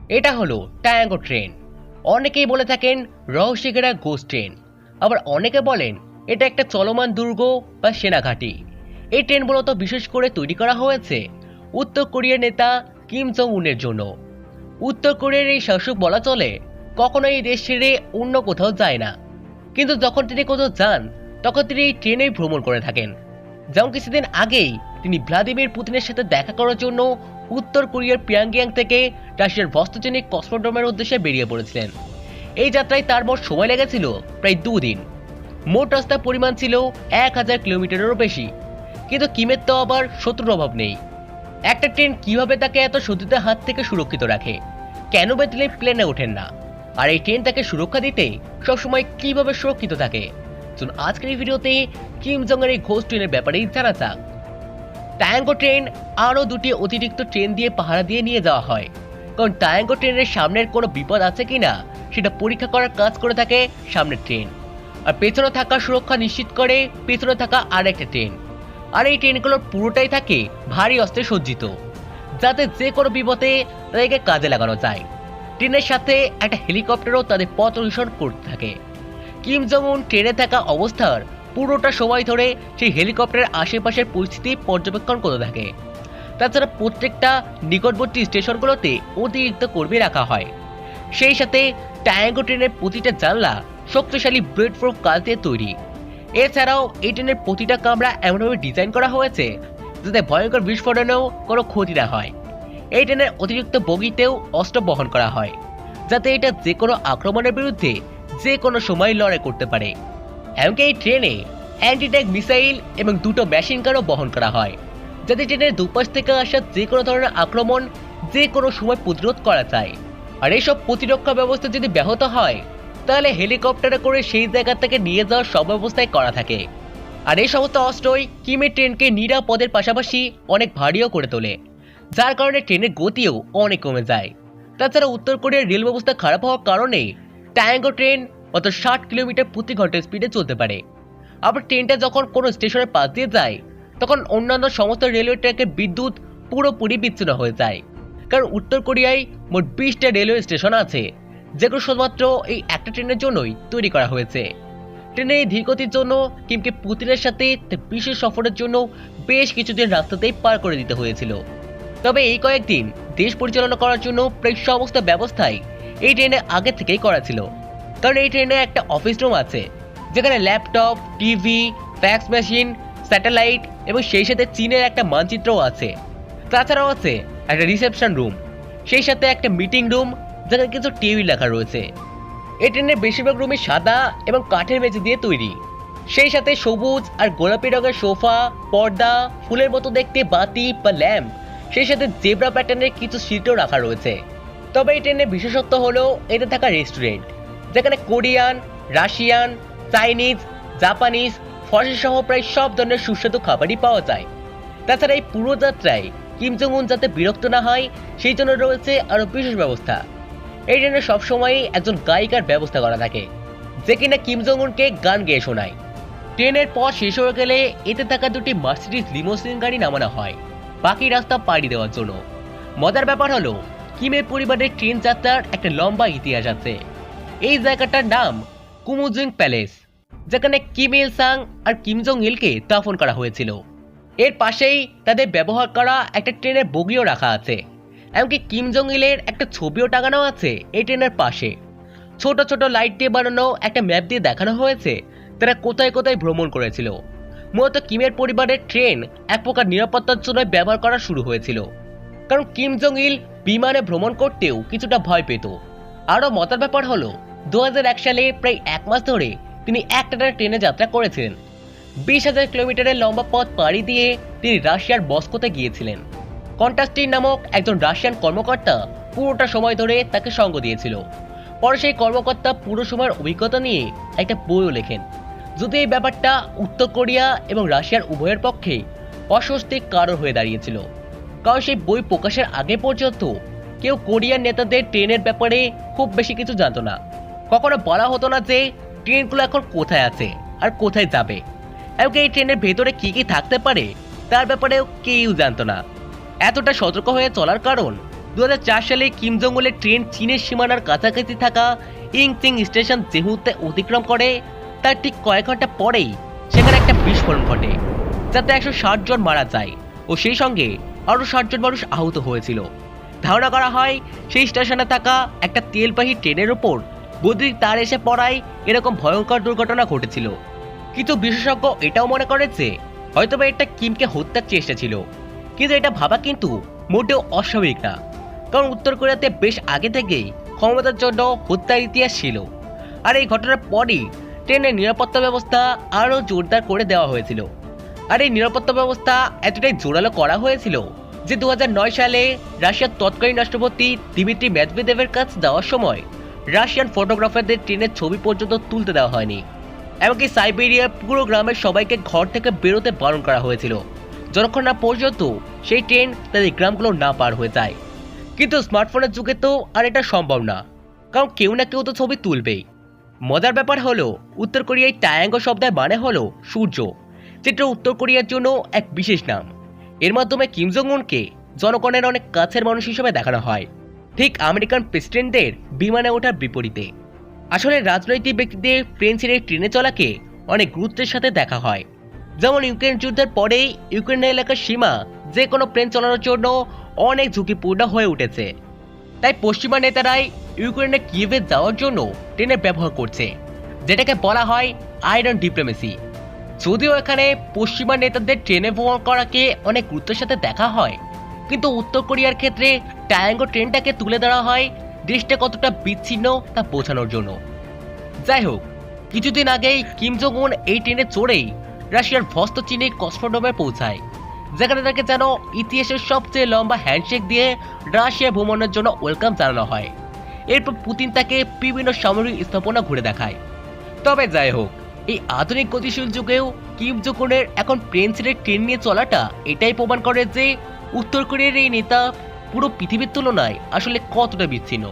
এটা হলো টায়াঙ্গো ট্রেন। অনেকেই বলে থাকেন রহস্যঘেরা গোস্ট ট্রেন, আবার অনেকে বলেন এটা একটা চলমান দুর্গ বা সেনাঘাঁটি। এই ট্রেন মূলত বিশেষ করে তৈরি করা হয়েছে উত্তর কোরিয়ার নেতা কিম জং উনের জন্য। উত্তর কোরিয়ার এই শাসক বলা চলে কখনো এই দেশ ছেড়ে অন্য কোথাও যায় না, কিন্তু যখন তিনি কোথাও যান তখন তিনি এই ট্রেনেই ভ্রমণ করে থাকেন। যেমন কিছুদিন আগেই তিনি ভ্লাদিমির পুতিনের সাথে দেখা করার জন্য উত্তর কোরিয়ার পিয়াংইয়াং থেকে রাশিয়ার ভস্তচেনিক কসমোড্রোমের উদ্দেশ্যে বেরিয়ে পড়েছিলেন। এই যাত্রায় তার মোট সময় লেগেছিল প্রায় 2 দিন। মোট রাস্তার পরিমাণ ছিল 1000 কিলোমিটারেরও বেশি। কিন্তু কিমের তো আবার শত্রুর অভাব নেই। একটা ট্রেন কিভাবে তাকে এত শত্রুদের হাত থেকে সুরক্ষিত রাখে? কেন বা তিনি প্লেনে ওঠেন না? আর এই ট্রেন তাকে সুরক্ষা দিতে সবসময় কিভাবে সুরক্ষিত থাকে? চলুন আজকের এই ভিডিওতে কিম জং এর এই ঘোষ ট্রেনের ব্যাপারেই জানা যাক। টায়াঙ্গো ট্রেন আরও 2টি অতিরিক্ত ট্রেন দিয়ে পাহারা দিয়ে নিয়ে যাওয়া হয়, কারণ টায়াঙ্গো ট্রেনের সামনের কোনো বিপদ আছে কিনা সেটা পরীক্ষা করার কাজ করে থাকে সামনের ট্রেন। আর পেছনে থাকা সুরক্ষা নিশ্চিত করে পেছনে থাকা আরেকটা ট্রেন। আর এই ট্রেনগুলোর পুরোটাই থাকে ভারী অস্ত্রে সজ্জিত, যাতে যে কোনো বিপদে তাদেরকে কাজে লাগানো যায়। ট্রেনের সাথে একটা হেলিকপ্টারও তাদের পথ অনুসরণ করতে থাকে। কিম জং উন ট্রেনে থাকা অবস্থার পুরোটা সময় ধরে সেই হেলিকপ্টারের আশেপাশের পরিস্থিতি পর্যবেক্ষণ করতে থাকে। তাছাড়া প্রত্যেকটা নিকটবর্তী স্টেশনগুলোতে অতিরিক্ত কর্মী রাখা হয়। সেই সাথে টায়াঙ্গো ট্রেনের প্রতিটা জানলা শক্তিশালী ব্লেড প্রুফ কাঁচ দিয়ে তৈরি। এছাড়াও এই ট্রেনের প্রতিটা কামরা এমনভাবে ডিজাইন করা হয়েছে যাতে ভয়ঙ্কর বিস্ফোরণেও কোনো ক্ষতি না হয়। এই ট্রেনের অতিরিক্ত বগিতেও অস্ত্র বহন করা হয়, যাতে এটা যে কোনো আক্রমণের বিরুদ্ধে যে কোনো সময় লড়াই করতে পারে। এমনকি এই ট্রেনে অ্যান্টি ট্যাঙ্ক মিসাইল এবং 2টো মেশিন গানও বহন করা হয়, যাতে ট্রেনের দুপাশ থেকে আসা যে কোনো ধরনের আক্রমণ যে কোনো সময় প্রতিরোধ করা যায়। আর এইসব প্রতিরক্ষা ব্যবস্থা যদি ব্যাহত হয় তাহলে হেলিকপ্টারে করে সেই জায়গা থেকে নিয়ে যাওয়ার সব ব্যবস্থাই করা থাকে। আর এই সমস্ত অস্ত্রই কিমের ট্রেনকে নিরাপদের পাশাপাশি অনেক ভারীও করে তোলে, যার কারণে ট্রেনের গতিও অনেক কমে যায়। তাছাড়া উত্তর কোরিয়ার রেল ব্যবস্থা খারাপ হওয়ার কারণে টায়াঙ্গো ট্রেন মাত্র 60 কিলোমিটার প্রতি ঘন্টা স্পিডে চলতে পারে। আবার ট্রেনটা যখন কোনো স্টেশনের পাশ দিয়ে যায় তখন অন্যান্য সমস্ত রেলওয়ে ট্র্যাকের বিদ্যুৎ পুরোপুরি বিচ্ছিন্ন হয়ে যায়, কারণ উত্তর কোরিয়ায় মোট 20টা রেলওয়ে স্টেশন আছে, যেগুলো শুধুমাত্র এই একটা ট্রেনের জন্যই তৈরি করা হয়েছে। ট্রেনের এই ধীরগতির জন্য কিমকে পুতিনের সাথে বিশেষ সফরের জন্য বেশ কিছুদিন রাস্তাতেই পার করে দিতে হয়েছিল। তবে এই কয়েকদিন দেশ পরিচালনা করার জন্য প্রায় সমস্ত ব্যবস্থাই এই ট্রেনে আগে থেকেই করা ছিল, কারণ এই ট্রেনে একটা অফিস রুম আছে যেখানে laptop, TV, fax machine, satellite এবং সেই সাথে চীনের একটা মানচিত্রও আছে। তাছাড়াও আছে একটা রিসেপশন রুম, সেই সাথে একটা মিটিং রুম যেখানে কিছু টেবিল রাখা রয়েছে। এই ট্রেনের বেশিরভাগ রুমই সাদা এবং কাঠের মেঝে দিয়ে তৈরি। সেই সাথে সবুজ আর গোলাপি রঙের সোফা, পর্দা, ফুলের মতো দেখতে বাতি বা ল্যাম্প, সেই সাথে জেব্রা প্যাটার্নের কিছু সিটও রাখা রয়েছে। তবে এই ট্রেনের বিশেষত্ব হলো এতে থাকা রেস্টুরেন্ট, যেখানে কোরিয়ান, রাশিয়ান, চাইনিজ, জাপানিজ, ফরাসি সহ প্রায় সব ধরনের সুস্বাদু খাবারই পাওয়া যায়। তাছাড়া এই পুরো যাত্রায় কিম জং উন যাতে বিরক্ত না হয় সেই জন্য রয়েছে আরো বিশেষ ব্যবস্থা। এই ট্রেনে সবসময়ই একজন গায়িকার ব্যবস্থা করা থাকে, যে কিনা কিম জং উনকে গান গেয়ে শোনায়। ট্রেনের পথ শেষ হয়ে গেলে এতে থাকা 2টি মার্সিডিজ লিমোসিন গাড়ি নামানো হয় বাকি রাস্তা পাড়ি দেওয়ার জন্য। মজার ব্যাপার হলো কিমের পরিবারের ট্রেন যাত্রার একটা লম্বা ইতিহাস আছে। এই জায়গাটার নাম কুমুজিং প্যালেস, যেখানে কিম ইল সাং আর কিম জং ইলকে দাফন করা হয়েছিল। এর পাশেই তাদের ব্যবহার করা একটা ট্রেনের বগিও রাখা আছে। এমনকি কিম জং ইলের একটা ছবিও টাঙানো আছে এই ট্রেনের পাশে। ছোট ছোট লাইট দিয়ে বানানো একটা ম্যাপ দিয়ে দেখানো হয়েছে তারা কোথায় কোথায় ভ্রমণ করেছিল। মূলত কিমের পরিবারের ট্রেন এক প্রকার নিরাপত্তার জন্য ব্যবহার করা শুরু হয়েছিল, কারণ কিম জং ইল বিমানে ভ্রমণ করতেও কিছুটা ভয় পেত। আরও মজার ব্যাপার হলো 2001 সালে প্রায় 1 মাস ধরে তিনি একটানা ট্রেনে যাত্রা করেছিলেন। 20,000 কিলোমিটারের লম্বা পথ পাড়ি দিয়ে তিনি রাশিয়ার মস্কোতে গিয়েছিলেন। কন্টাস্টিন নামক একজন রাশিয়ান কর্মকর্তা পুরোটা সময় ধরে তাকে সঙ্গ দিয়েছিল। পরে সেই কর্মকর্তা পুরো সময়ের অভিজ্ঞতা নিয়ে একটা বইও লেখেন। যদি এই ব্যাপারটা উত্তর কোরিয়া এবং রাশিয়ার উভয়ের পক্ষে অস্বস্তির কারণ হয়ে দাঁড়িয়েছিল, কারণ সেই বই প্রকাশের আগে পর্যন্ত কেউ কোরিয়ান নেতাদের ট্রেনের ব্যাপারে খুব বেশি কিছু জানতো না। কখনো বলা হতো না যে ট্রেনগুলো এখন কোথায় আছে আর কোথায় যাবে, এমনকি এই ট্রেনের ভেতরে কি কি থাকতে পারে তার ব্যাপারেও কেউ জানতো না। এতটা সতর্ক হয়ে চলার কারণ 2004 সালে কিম জং উনের ট্রেন চীনের সীমানার কাছাকাছি থাকা ইংচিং স্টেশন যে মুহূর্তে অতিক্রম করে তার ঠিক কয়েক ঘন্টা পরেই সেখানে একটা বিস্ফোরণ ঘটে, যাতে 160 জন মারা যায় ও সেই সঙ্গে আরও 60 জন মানুষ আহত হয়েছিল। ধারণা করা হয় সেই স্টেশনে থাকা একটা তেলবাহী ট্রেনের উপর বৈদ্যুতিক তার এসে পড়ায় এরকম ভয়ঙ্কর দুর্ঘটনা ঘটেছিল। কিন্তু বিশেষজ্ঞ এটাও মনে করে যে হয়তোবা এটা কিমকে হত্যার চেষ্টা ছিল, কিন্তু এটা ভাবা কিন্তু মোটেও অস্বাভাবিক না, কারণ উত্তর কোরিয়াতে বেশ আগে থেকেই ক্ষমতার জন্য হত্যার ইতিহাস ছিল। আর এই ঘটনার পরই ট্রেনের নিরাপত্তা ব্যবস্থা আরও জোরদার করে দেওয়া হয়েছিল। আর এই নিরাপত্তা ব্যবস্থা এতটাই জোরালো করা হয়েছিল যে 2009 সালে রাশিয়ার তৎকালীন রাষ্ট্রপতি দিমিত্রি মেদভেদেভের কাছে যাওয়ার সময় রাশিয়ান ফটোগ্রাফারদের ট্রেনের ছবি পর্যন্ত তুলতে দেওয়া হয়নি। এমনকি সাইবেরিয়ার পুরো গ্রামের সবাইকে ঘর থেকে বেরোতে বারণ করা হয়েছিল, যতক্ষণ না পর্যন্ত সেই ট্রেন তাদের গ্রামগুলো না পার হয়ে যায়। কিন্তু স্মার্টফোনের যুগে তো আর এটা সম্ভব না, কারণ কেউ না কেউ তো ছবি তুলবেই। মজার ব্যাপার হলো উত্তর কোরিয়ায় ট্রায়াঙ্গল শব্দের মানে হলো সূর্য, যেটা উত্তর কোরিয়ার জন্য এক বিশেষ নাম। এর মাধ্যমে কিম জং উনকে জনগণের অনেক কাছের মানুষ হিসেবে দেখানো হয়, ঠিক আমেরিকান প্রেসিডেন্টদের বিমানে ওঠার বিপরীতে। আসলে রাজনৈতিক ব্যক্তিদের প্লেন ছেড়ে ট্রেনে চলাকে অনেক গুরুত্বের সাথে দেখা হয়। যেমন ইউক্রেন যুদ্ধের পরেই ইউক্রেন এলাকার সীমা যে কোনো প্লেন চালানোর জন্য অনেক ঝুঁকিপূর্ণ হয়ে উঠেছে। তাই পশ্চিমা নেতারাই ইউক্রেনে কিয়েভে যাওয়ার জন্য ট্রেনের ব্যবহার করছে, যেটাকে বলা হয় আয়রন ডিপ্লোমেসি। যদিও এখানে পশ্চিমা নেতাদের ট্রেনে ভ্রমণ করাকে অনেক গুরুত্বের সাথে দেখা হয়, কিন্তু উত্তর কোরিয়ার ক্ষেত্রে ট্রায়াঙ্গল ট্রেনটাকে তুলে ধরা হয় দেশটা কতটা বিচ্ছিন্ন তা বোঝানোর জন্য। যাই হোক, কিছুদিন আগেই কিম জং উন এই ট্রেনে চড়েই রাশিয়ার ভস্তচিনে কসমোড্রোমে পৌঁছায়, যেখানে তাকে যেন ইতিহাসের সবচেয়ে লম্বা হ্যান্ডশেক দিয়ে রাশিয়া ভ্রমণের জন্য ওয়েলকাম জানানো হয়। এরপর পুতিন তাকে বিভিন্ন সামরিক স্থাপনা ঘুরে দেখায়। তবে যাই হোক, এই আধুনিক গতিশীল যুগেও কিম জং উনের এখন প্লেন ছেড়ে ট্রেন নিয়ে চলাটা এটাই প্রমাণ করে যে উত্তর কোরিয়ার এই নেতা পুরো পৃথিবীর তুলনায় আসলে কতটা বিচ্ছিন্ন।